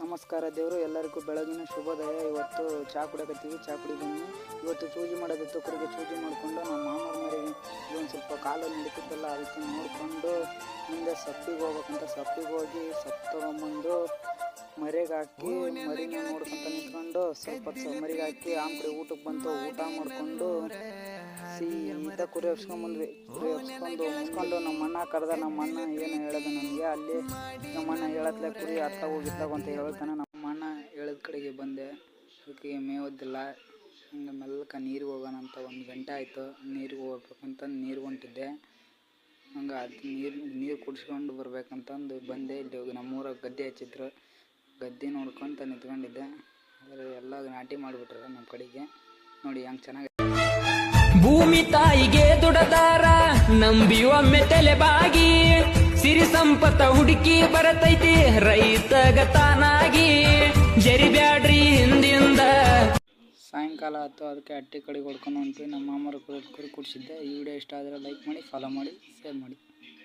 ನಮಸ್ಕಾರ ದೇವರು ಎಲ್ಲರಿಗೂ ಬೆಳಗಿನ ಶುಭೋದಯ. ಇವತ್ತು ಚಾ ಕುಡಿಯಕತ್ತೀವಿ. ಚಾ ಕುಡಿ ಬನ್ನಿ. ಇವತ್ತು ಚೂಜಿ ಮಾಡೋದಿತ್ತು. ಕುರಿಗೆ ಚೂಜಿ ಮಾಡಿಕೊಂಡು ನಮ್ಮ ಮಾಮೂರು ಮರಿಗೆ ಒಂದು ಸ್ವಲ್ಪ ಕಾಲು ನಡೀತಿದ್ದಲ್ಲ, ಅದಕ್ಕೆ ನೋಡಿಕೊಂಡು ಮುಂದೆ ಸಪ್ಪಿಗೆ ಹೋಗ್ಬೇಕಂತ ಸಪ್ಪಿಗೆ ಹೋಗಿ ಸೊಪ್ಪು ತೊಗೊಂಬಂದು ಮರಿಗೆ ಹಾಕಿ ಮರಿನ ನೋಡ್ಕೊಂತ ನಿಂತ್ಕೊಂಡು ಸ್ವಲ್ಪ ಮರಿಗೆ ಹಾಕಿ ಆಮೇಲೆ ಊಟಕ್ಕೆ ಬಂತು. ಊಟ ಮಾಡಿಕೊಂಡು ಸೀದಾ ಕುರಿ ಹಚ್ಕೊಂಡ್ಬಂದ್ವಿ. ಕುರಿ ಹಚ್ಕೊಂಡು ನಮ್ಮ ಅಣ್ಣ ಕರೆದ. ನಮ್ಮ ಅಣ್ಣ ಏನು ಹೇಳೋದು ನನಗೆ, ಅಲ್ಲಿ ನಮ್ಮ ಅಣ್ಣ ಹೇಳತ್ಲೆ ಕುರಿ ಹತ್ತ ಹೋಗಿತ್ತಾಗ ಅಂತ ಹೇಳ್ತಾನೆ. ನಮ್ಮ ಅಣ್ಣ ಹೇಳಿದ ಕಡೆಗೆ ಬಂದೆ. ಅದಕ್ಕೆ ಮೇವದ್ದಿಲ್ಲ, ಹಂಗೆ ಮೆಲ್ಲಕ ನೀರಿಗೆ ಹೋಗೋಣ ಅಂತ 1 ಗಂಟೆ ಆಯಿತು. ನೀರಿಗೆ ಹೋಗ್ಬೇಕಂತ ನೀರು ಹೊಂಟಿದ್ದೆ. ಹಂಗೆ ಅದು ನೀರು ಕುಡಿಸ್ಕೊಂಡು ಬರ್ಬೇಕಂತಂದು ಬಂದೆ. ಇಲ್ಲಿ ಹೋಗಿ ನಮ್ಮೂರಾಗ ಗದ್ದೆ ಹಚ್ಚಿದ್ರು. ಗದ್ದೆ ನೋಡ್ಕೊಂತ ನಿಂತ್ಕೊಂಡಿದ್ದೆ. ಆದರೆ ಎಲ್ಲ ನಾಟಿ ಮಾಡಿಬಿಟ್ರೆ ನಮ್ಮ ಕಡೆಗೆ. ನೋಡಿ ಹೆಂಗೆ ಚೆನ್ನಾಗಿ ಭೂಮಿ ತಾಯಿಗೆ ದುಡದಾರ ನಂಬಿ ಒಮ್ಮೆ ತಲೆ ಬಾಗಿ, ಸಿರಿ ಸಂಪತ್ತ ಹುಡುಕಿ ಬರತೈತಿ ರೈತಗ ತಾನಾಗಿ. ಜರಿಬ್ಯಾಡ್ರಿ ಹಿಂದಿಂದ. ಸಾಯಂಕಾಲ ಆಯ್ತು, ಅದಕ್ಕೆ ಹಟ್ಟಿ ಕಡೆಗೆ ಹೊಡ್ಕೊಂಡು ಹೊಂಟ್ವಿ. ನಮ್ಮ ಮಾಮರ ಕುರಿ ಕುಡಿಸಿದ್ದೆ. ಈ ವಿಡಿಯೋ ಇಷ್ಟ ಆದರೆ ಲೈಕ್ ಮಾಡಿ, ಫಾಲೋ ಮಾಡಿ, ಶೇರ್ ಮಾಡಿ.